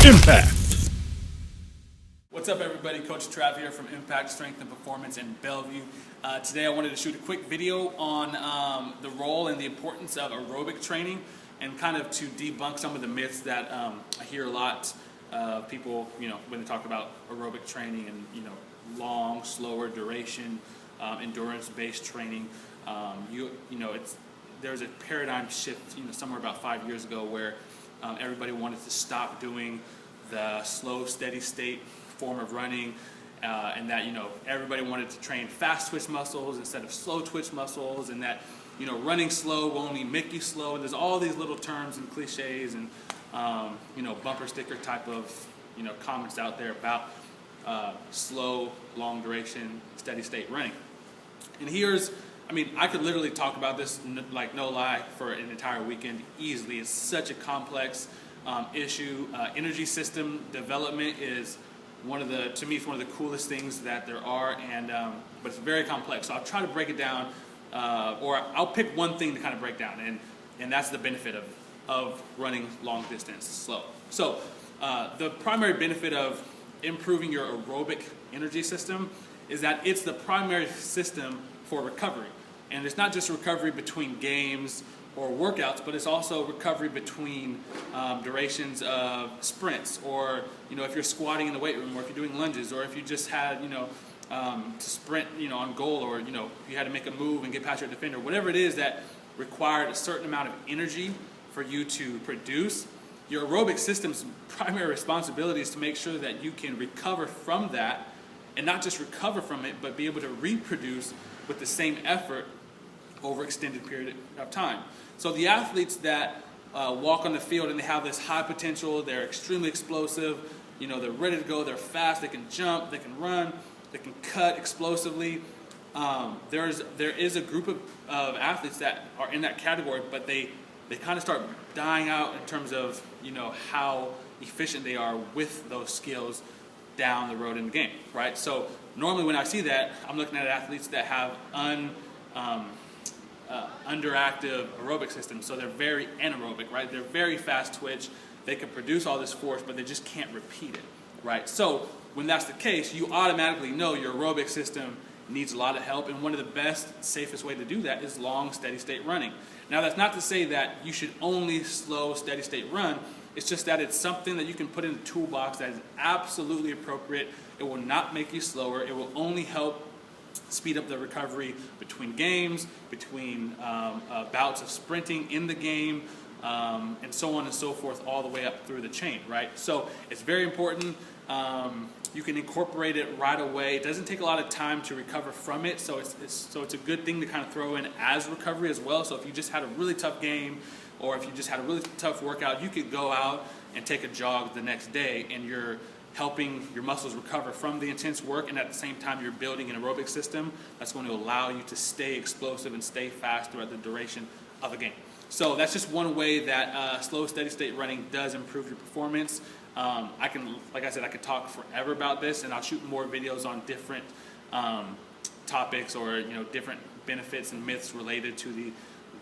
Impact. What's up, everybody? Coach Trav here from Impact Strength and Performance in Bellevue. Today I wanted to shoot a quick video on the role and the importance of aerobic training, and kind of to debunk some of the myths that I hear a lot of people, when they talk about aerobic training and, long, slower duration, endurance-based training. There's a paradigm shift, somewhere about 5 years ago where everybody wanted to stop doing the slow, steady state form of running, and that everybody wanted to train fast twitch muscles instead of slow twitch muscles, and that running slow will only make you slow. And there's all these little terms and cliches and bumper sticker type of comments out there about slow, long duration, steady state running. And I could literally talk about this, like no lie, for an entire weekend easily. It's such a complex issue. Energy system development is to me, it's one of the coolest things that there are, but it's very complex. So I'll try to break it down, or I'll pick one thing to kind of break down, and that's the benefit of running long distance slow. So the primary benefit of improving your aerobic energy system is that it's the primary system for recovery. And it's not just recovery between games or workouts, but it's also recovery between durations of sprints, or if you're squatting in the weight room, or if you're doing lunges, or if you just had to sprint on goal, or you had to make a move and get past your defender, whatever it is that required a certain amount of energy for you to produce. Your aerobic system's primary responsibility is to make sure that you can recover from that, and not just recover from it, but be able to reproduce with the same effort over extended period of time. So the athletes that walk on the field and they have this high potential, they're extremely explosive, they're ready to go, they're fast, they can jump, they can run, they can cut explosively. There is a group of athletes that are in that category, but they kind of start dying out in terms of how efficient they are with those skills down the road in the game, right? So normally when I see that, I'm looking at athletes that have underactive aerobic systems. So they're very anaerobic, right? They're very fast twitch. They can produce all this force, but they just can't repeat it, right? So when that's the case, you automatically know your aerobic system needs a lot of help, and one of the best, safest way to do that is long, steady state running. Now, that's not to say that you should only slow, steady state run. It's just that it's something that you can put in the toolbox that is absolutely appropriate. It will not make you slower. It will only help speed up the recovery between games, between bouts of sprinting in the game, and so on and so forth, all the way up through the chain, right? So it's very important. You can incorporate it right away. It doesn't take a lot of time to recover from it, so it's a good thing to kind of throw in as recovery as well. So if you just had a really tough game, or if you just had a really tough workout, you could go out and take a jog the next day, and you're helping your muscles recover from the intense work, and at the same time you're building an aerobic system that's going to allow you to stay explosive and stay fast throughout the duration of a game. So that's just one way that slow, steady state running does improve your performance. Like I said, I could talk forever about this, and I'll shoot more videos on different topics, or different benefits and myths related to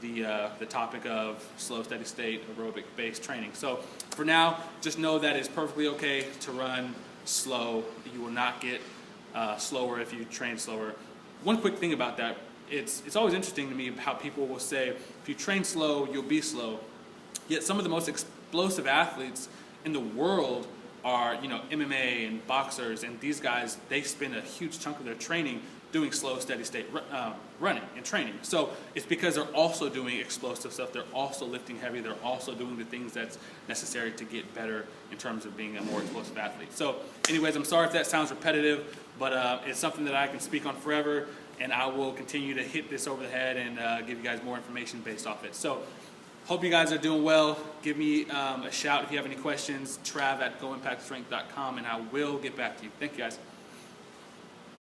the topic of slow, steady state aerobic based training. So for now, just know that it's perfectly okay to run slow. You will not get slower if you train slower. One quick thing about that, it's always interesting to me how people will say, if you train slow, you'll be slow. Yet some of the most explosive athletes in the world are MMA and boxers, and these guys, they spend a huge chunk of their training doing slow, steady state running and training. So it's because they're also doing explosive stuff, they're also lifting heavy, they're also doing the things that's necessary to get better in terms of being a more explosive athlete. So anyways, I'm sorry if that sounds repetitive, but it's something that I can speak on forever, and I will continue to hit this over the head and give you guys more information based off it. So hope you guys are doing well. Give me a shout if you have any questions, trav@goimpactstrength.com, and I will get back to you. Thank you, guys.